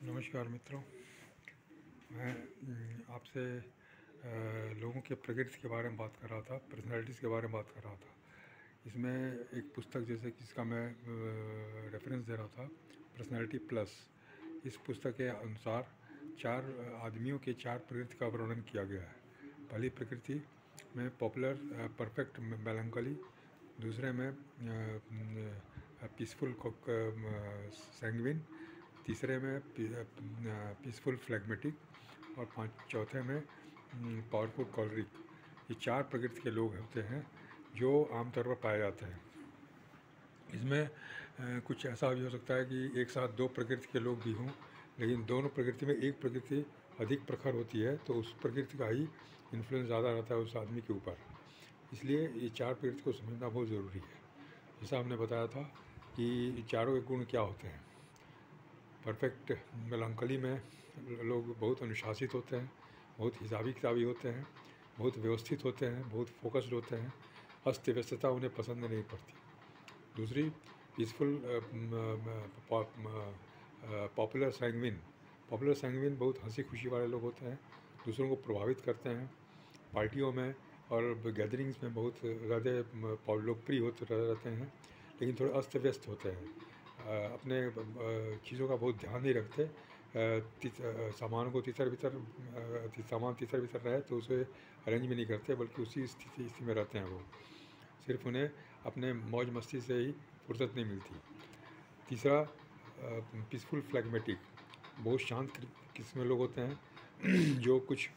नमस्कार मित्रों। मैं आपसे लोगों के प्रकृति के बारे में बात कर रहा था, पर्सनैलिटीज़ के बारे में बात कर रहा था। इसमें एक पुस्तक जैसे कि इसका मैं रेफरेंस दे रहा था, पर्सनैलिटी प्लस। इस पुस्तक के अनुसार 4 आदमियों के 4 प्रकृति का वर्णन किया गया है। पहली प्रकृति में पॉपुलर परफेक्ट मेलंकली, दूसरे में पीसफुल सैंग्विन, तीसरे में पीसफुल फ्लैगमेटिक और चौथे में पावरफुल कॉलरिक। ये 4 प्रकृति के लोग होते हैं जो आमतौर पर पाए जाते हैं। इसमें कुछ ऐसा भी हो सकता है कि एक साथ 2 प्रकृति के लोग भी हों, लेकिन दोनों प्रकृति में एक प्रकृति अधिक प्रखर होती है तो उस प्रकृति का ही इन्फ्लुएंस ज़्यादा रहता है उस आदमी के ऊपर। इसलिए ये 4 प्रकृति को समझना बहुत ज़रूरी है। जैसा हमने बताया था कि चारों के गुण क्या होते हैं। परफेक्ट मेलंकली में लोग बहुत अनुशासित होते हैं, बहुत हिसाबी किताबी होते हैं, बहुत व्यवस्थित होते हैं, बहुत फोकस्ड होते हैं। अस्त व्यस्तता उन्हें पसंद नहीं पड़ती। दूसरी पीसफुल पॉपुलर सैंग्विन बहुत हंसी खुशी वाले लोग होते हैं, दूसरों को प्रभावित करते हैं। पार्टियों में और गैदरिंग्स में बहुत ज़्यादा लोकप्रिय होते रहते हैं, लेकिन थोड़े अस्त व्यस्त होते हैं। अपने चीज़ों का बहुत ध्यान नहीं रखते। सामान को सामान तितर बितर रहे तो उसे अरेंज भी नहीं करते, बल्कि उसी स्थिति में रहते हैं। वो सिर्फ उन्हें अपने मौज मस्ती से ही फुर्सत नहीं मिलती। तीसरा पीसफुल फ्लैगमेटिक, बहुत शांत किस्म के लोग होते हैं जो कुछ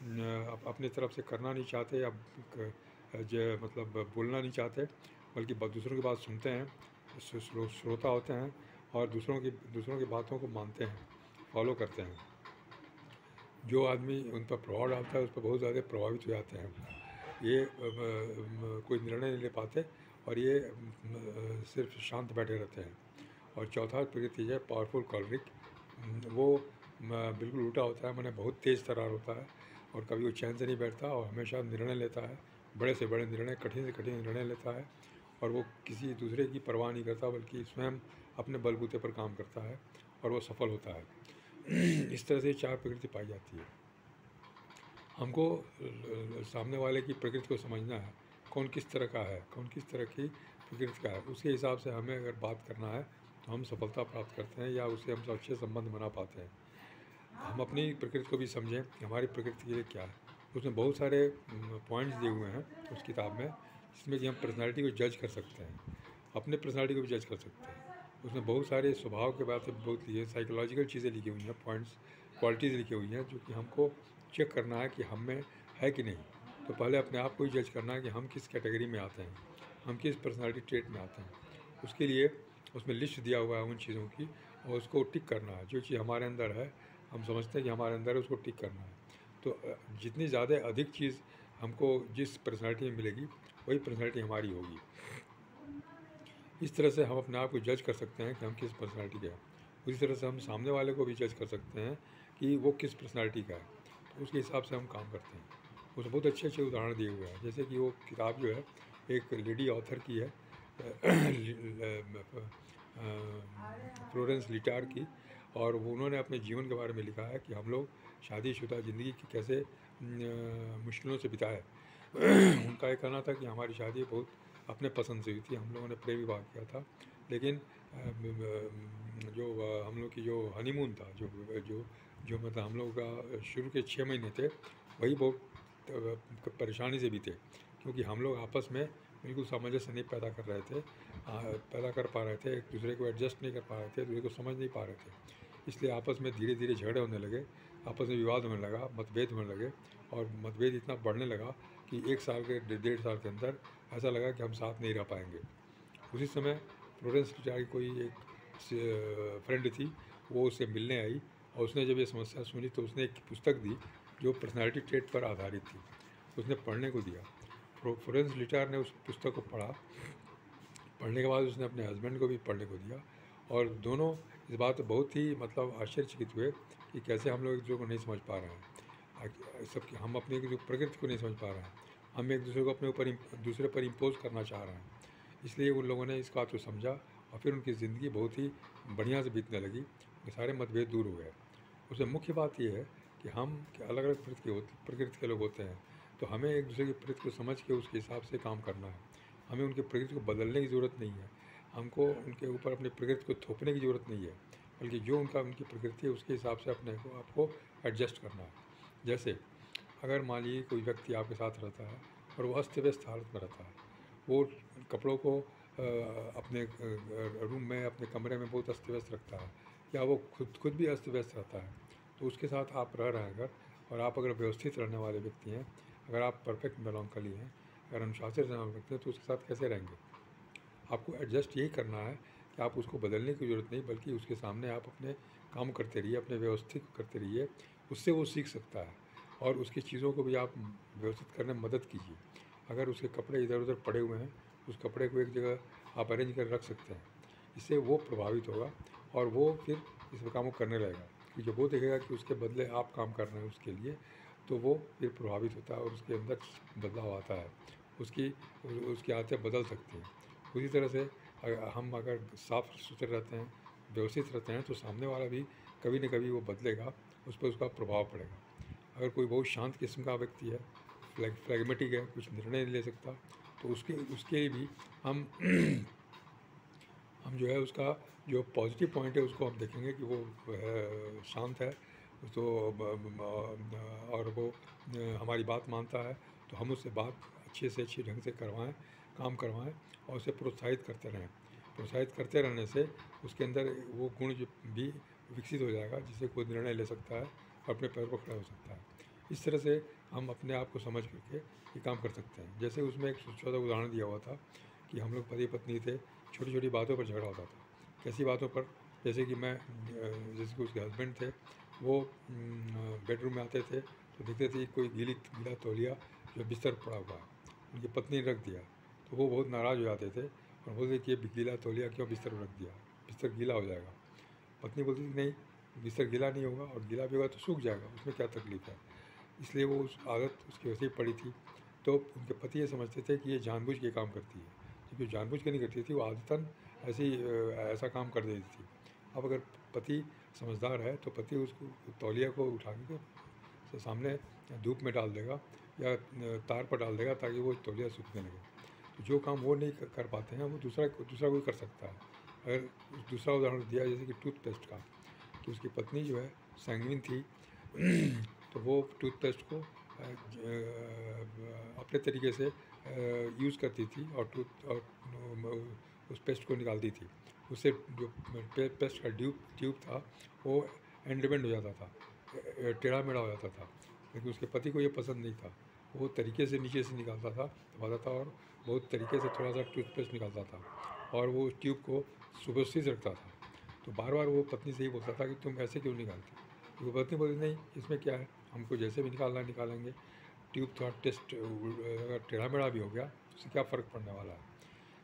अपने तरफ से करना नहीं चाहते या मतलब बोलना नहीं चाहते, बल्कि दूसरों की बात सुनते हैं, श्रोता होते हैं और दूसरों की बातों को मानते हैं, फॉलो करते हैं। जो आदमी उन पर प्रभाव डालता है उस पर बहुत ज़्यादा प्रभावित हो जाते हैं। ये कोई निर्णय नहीं ले पाते और ये सिर्फ शांत बैठे रहते हैं। और चौथा प्रकृति है पावरफुल कॉलरिक। वो बिल्कुल उल्टा होता है, मैंने बहुत तेज़ तर्रार होता है और कभी वो चैन से नहीं बैठता और हमेशा निर्णय लेता है, बड़े से बड़े निर्णय, कठिन से कठिन निर्णय लेता है और वो किसी दूसरे की परवाह नहीं करता, बल्कि स्वयं अपने बलबूते पर काम करता है और वो सफल होता है। इस तरह से 4 प्रकृति पाई जाती है। हमको सामने वाले की प्रकृति को समझना है, कौन किस तरह का है, कौन किस तरह की प्रकृति का है। उसके हिसाब से हमें अगर बात करना है तो हम सफलता प्राप्त करते हैं या उससे हम अच्छे संबंध बना पाते हैं। हम अपनी प्रकृति को भी समझें कि हमारी प्रकृति के लिए क्या है। उसमें बहुत सारे पॉइंट्स दिए हुए हैं उस किताब में, जिसमें कि हम पर्सनैलिटी को जज कर सकते हैं, अपने पर्सनैलिटी को भी जज कर सकते हैं। उसमें बहुत सारे स्वभाव के बारे में बहुत लिखे, साइकोलॉजिकल चीज़ें लिखी हुई हैं, पॉइंट्स, क्वालिटीज़ लिखी हुई हैं जो कि हमको चेक करना है कि हम में है कि नहीं। तो पहले अपने आप को ही जज करना है कि हम किस कैटेगरी में आते हैं, हम किस पर्सनैलिटी ट्रेट में आते हैं। उसके लिए उसमें लिस्ट दिया हुआ है उन चीज़ों की और उसको टिक करना है। जो चीज़ हमारे अंदर है, हम समझते हैं कि हमारे अंदर है, उसको टिक करना है। तो जितनी ज़्यादा अधिक चीज़ हमको जिस पर्सनैलिटी में मिलेगी वही पर्सनैलिटी हमारी होगी। इस तरह से हम अपने आप को जज कर सकते हैं कि हम किस पर्सनैलिटी के हैं। उसी तरह से हम सामने वाले को भी जज कर सकते हैं कि वो किस पर्सनैलिटी का है, तो उसके हिसाब से हम काम करते हैं। उसमें बहुत अच्छे अच्छे उदाहरण दिए हुए हैं, जैसे कि वो किताब जो है एक लेडी ऑथर की है, फ्लोरेंस लिटार की, और वो उन्होंने अपने जीवन के बारे में लिखा है कि हम लोग शादीशुदा ज़िंदगी की कैसे मुश्किलों से बिताए। उनका ये कहना था कि हमारी शादी बहुत अपने पसंद से हुई थी, हम लोगों ने प्रेम विवाह किया था, लेकिन जो हम लोग की जो हनीमून था, जो मतलब हम लोग का शुरू के 6 महीने थे, वही बहुत परेशानी से बीते, क्योंकि हम लोग आपस में बिल्कुल सामंजस्य नहीं पैदा कर पा रहे थे, एक दूसरे को एडजस्ट नहीं कर पा रहे थे, एक दूसरे को समझ नहीं पा रहे थे। इसलिए आपस में धीरे धीरे झगड़े होने लगे, आपस में विवाद होने लगा, मतभेद होने लगे, और मतभेद इतना बढ़ने लगा कि 1 साल के 1.5 साल के अंदर ऐसा लगा कि हम साथ नहीं रह पाएंगे। उसी समय फ्लोरेंस लिटार की कोई एक फ्रेंड थी, वो उससे मिलने आई और उसने जब ये समस्या सुनी तो उसने एक पुस्तक दी जो पर्सनैलिटी ट्रेट पर आधारित थी, उसने पढ़ने को दिया। फ्लोरेंस लिटार ने उस पुस्तक को पढ़ने के बाद उसने अपने हस्बैंड को भी पढ़ने को दिया, और दोनों इस बात पर बहुत ही मतलब आश्चर्यचकित हुए कि कैसे हम लोग एक दूसरे को नहीं समझ पा रहे हैं, सबकी हम अपनी जो प्रकृति को नहीं समझ पा रहे हैं, हम एक दूसरे को अपने ऊपर दूसरे पर इम्पोज करना चाह रहे हैं। इसलिए उन लोगों ने इस बात को समझा और फिर उनकी ज़िंदगी बहुत ही बढ़िया से बीतने लगी, सारे मतभेद दूर हो गए। उसमें मुख्य बात ये है कि हम अलग अलग प्रकृति के लोग होते हैं, तो हमें एक दूसरे की प्रकृति को समझ के उसके हिसाब से काम करना है। हमें उनकी प्रकृति को बदलने की ज़रूरत नहीं है, हमको उनके ऊपर अपनी प्रकृति को थोपने की ज़रूरत नहीं है, बल्कि जो उनकी प्रकृति है उसके हिसाब से अपने को आपको एडजस्ट करना है। जैसे अगर मान लीजिए कोई व्यक्ति आपके साथ रहता है और वो अस्त व्यस्त हालत में रहता है, वो कपड़ों को अपने रूम में, अपने कमरे में बहुत अस्त व्यस्त रखता है, या वो खुद भी अस्त व्यस्त रहता है, तो उसके साथ आप रह रहे हैं अगर, और आप अगर व्यवस्थित रहने वाले व्यक्ति हैं, अगर आप परफेक्ट मेलांकोली हैं, अगर अनुशासित रहने वाले व्यक्ति हैं, तो उसके साथ कैसे रहेंगे? आपको एडजस्ट यही करना है कि आप उसको बदलने की ज़रूरत नहीं, बल्कि उसके सामने आप अपने काम करते रहिए, अपने व्यवस्थित करते रहिए, उससे वो सीख सकता है और उसकी चीज़ों को भी आप व्यवस्थित करने में मदद कीजिए। अगर उसके कपड़े इधर उधर पड़े हुए हैं, उस कपड़े को एक जगह आप अरेंज कर रख सकते हैं, इससे वो प्रभावित होगा और वो फिर इस काम को करने लगेगा, कि जब वो देखेगा कि उसके बदले आप काम कर रहे हैं उसके लिए, तो वो फिर प्रभावित होता है और उसके अंदर बदलाव आता है, उसकी आदतें बदल सकती हैं। उसी तरह से हम अगर साफ सुथरे रहते हैं, व्यवस्थित रहते हैं, तो सामने वाला भी कभी न कभी वो बदलेगा, उस पर उसका प्रभाव पड़ेगा। अगर कोई बहुत शांत किस्म का व्यक्ति है, फ्लैगमेटिक है, कुछ निर्णय नहीं ले सकता, तो उसके लिए भी हम हम जो है उसका जो पॉजिटिव पॉइंट है उसको हम देखेंगे कि वो शांत है, तो और वो हमारी बात मानता है, तो हम उससे बात अच्छे से अच्छे ढंग से करवाएं, काम करवाएं और उसे प्रोत्साहित करते रहें। प्रोत्साहित करते रहने से उसके अंदर वो गुण जो भी विकसित हो जाएगा, जिससे कोई निर्णय ले सकता है और अपने पैर पर खड़ा हो सकता है। इस तरह से हम अपने आप को समझ करके ये काम कर सकते हैं। जैसे उसमें एक छोटा उदाहरण दिया हुआ था कि हम लोग पति पत्नी थे, छोटी छोटी बातों पर झगड़ा होता था। कैसी बातों पर? जैसे कि जैसे कि उसके हस्बैंड थे, वो बेडरूम में आते थे तो देखते थे कोई गीला तौलिया जो बिस्तर पर पड़ा हुआ है, उनकी पत्नी ने रख दिया, तो वो बहुत नाराज़ हो जाते थे और बोलते कि ये गीला तौलिया क्यों बिस्तर पर रख दिया, बिस्तर गीला हो जाएगा। पत्नी बोलती थी नहीं, बिस्तर गीला नहीं होगा, और गीला भी होगा तो सूख जाएगा, उसमें क्या तकलीफ़ है। इसलिए वो उस आदत उसकी वैसे ही पड़ी थी। तो उनके पति ये समझते थे कि ये जानबूझ के काम करती है, क्योंकि जानबूझ के नहीं करती थी, वो आदतन ऐसा काम कर देती थी। अब अगर पति समझदार है तो पति उसको तौलिया को उठा के सामने धूप में डाल देगा या तार पर डाल देगा, ताकि वो तौलिया सूखने लगे। तो जो काम वो नहीं कर पाते हैं, वो दूसरा कोई कर सकता है। अगर दूसरा उदाहरण दिया जैसे कि टूथपेस्ट का, कि उसकी पत्नी जो है सैंग्विन थी तो वो टूथपेस्ट को अपने तरीके से यूज़ करती थी और उस पेस्ट को निकालती थी। उससे जो पेस्ट का ट्यूब था वो एंड बेंड हो जाता था, टेढ़ा मेढ़ा हो जाता था, लेकिन उसके पति को ये पसंद नहीं था। वो तरीके से नीचे से निकालता था, दबाता था और बहुत तरीके से थोड़ा सा टूथपेस्ट निकालता था और वो उस ट्यूब को सुव्यवस्थित रखता था। तो बार बार वो पत्नी से ही बोलता था कि तुम ऐसे क्यों निकालती? तो वो पत्नी बोलती नहीं, इसमें क्या है, हमको जैसे भी निकालना है निकालेंगे, ट्यूब थोड़ा अगर टेढ़ा मेढ़ा भी हो गया तो उससे क्या फ़र्क पड़ने वाला है।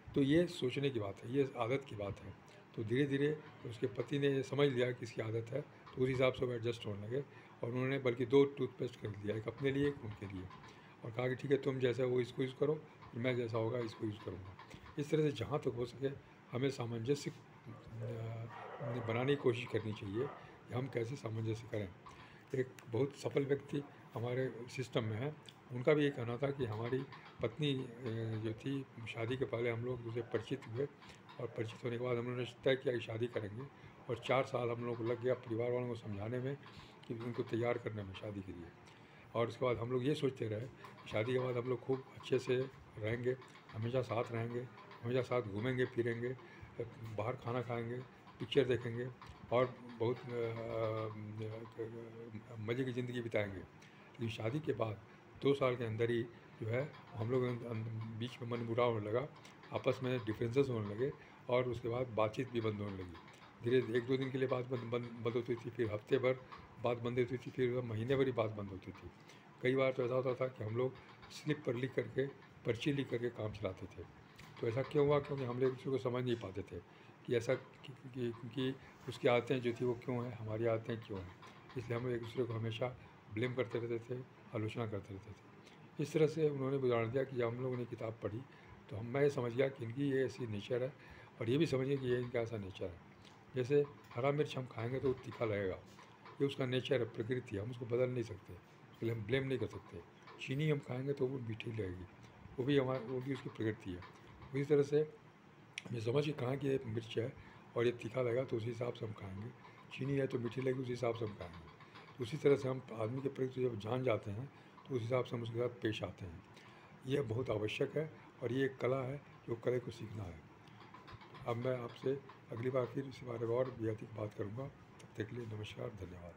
तो ये सोचने की बात है, ये आदत की बात है। तो धीरे धीरे उसके पति ने ये समझ लिया कि इसकी आदत है, तो उस हिसाब से वो एडजस्ट होने लगे और उन्होंने बल्कि 2 टूथपेस्ट खरीद लिया, एक अपने लिए एक उनके लिए, और कहा कि ठीक है तुम जैसा वो इसको यूज़ करो, मैं जैसा होगा इसको यूज़ करूँगा। इस तरह से जहाँ तक हो सके हमें सामंजस्य बनाने की कोशिश करनी चाहिए कि हम कैसे सामंजस्य करें। एक बहुत सफल व्यक्ति हमारे सिस्टम में है, उनका भी ये कहना था कि हमारी पत्नी जो थी, शादी के पहले हम लोग उससे परिचित हुए और परिचित होने के बाद हम लोगों ने तय किया कि शादी करेंगे, और 4 साल हम लोग को लग गया परिवार वालों को समझाने में कि उनको तैयार करने में शादी के लिए। और उसके बाद हम लोग ये सोचते रहे कि शादी के बाद हम लोग खूब अच्छे से रहेंगे, हमेशा साथ रहेंगे, हमेशा साथ घूमेंगे फिरेंगे, बाहर खाना खाएंगे, पिक्चर देखेंगे और बहुत मज़े की ज़िंदगी बिताएंगे। लेकिन शादी के बाद 2 साल के अंदर ही जो है हम लोग बीच में मनमुटाव होने लगा, आपस में डिफरेंसेस होने लगे और उसके बाद बातचीत भी बंद होने लगी। धीरे 1-2 दिन के लिए बात बंद होती थी, फिर हफ्ते भर बात बंद होती थी, फिर महीने भर ही बात बंद होती थी। कई बार तो ऐसा होता था कि हम लोग स्लिप पर लिख करके, पर्ची लिख करके काम चलाते थे। तो ऐसा क्यों हुआ? क्योंकि हम लोग एक दूसरे को समझ नहीं पाते थे कि ऐसा क्योंकि उसकी आदतें जो थी वो क्यों हैं, हमारी आदतें क्यों हैं। इसलिए हम लोग एक दूसरे को हमेशा ब्लेम करते रहते थे, आलोचना करते रहते थे। इस तरह से उन्होंने उदाहरण दिया कि जब हम लोगों ने किताब पढ़ी तो मैं ये समझ गया कि इनकी ये ऐसी नेचर है, और ये भी समझिए कि ये इनका ऐसा नेचर है। जैसे हरा मिर्च हम खाएंगे तो तीखा लगेगा, ये उसका नेचर है, प्रकृति है, हम उसको बदल नहीं सकते, उसके लिए हम ब्लेम नहीं कर सकते। चीनी हम खाएंगे तो वो मीठी लगेगी, वो भी उसकी प्रकृति है। उसी तरह से हमें समझ के कहाँ कि ये मिर्च है और ये तीखा लगेगा तो उसी हिसाब से हम खाएंगे, चीनी है तो मीठी लगेगी उसी हिसाब से हम खाएंगे। तो उसी तरह से हम आदमी के प्रति जब जान जाते हैं तो उस हिसाब से हम उसके साथ पेश आते हैं। यह बहुत आवश्यक है और ये एक कला है जो कला को सीखना है। अब मैं आपसे अगली बार फिर इस बारे में और भी अधिक बात करूँगा। तब तक के लिए नमस्कार, धन्यवाद।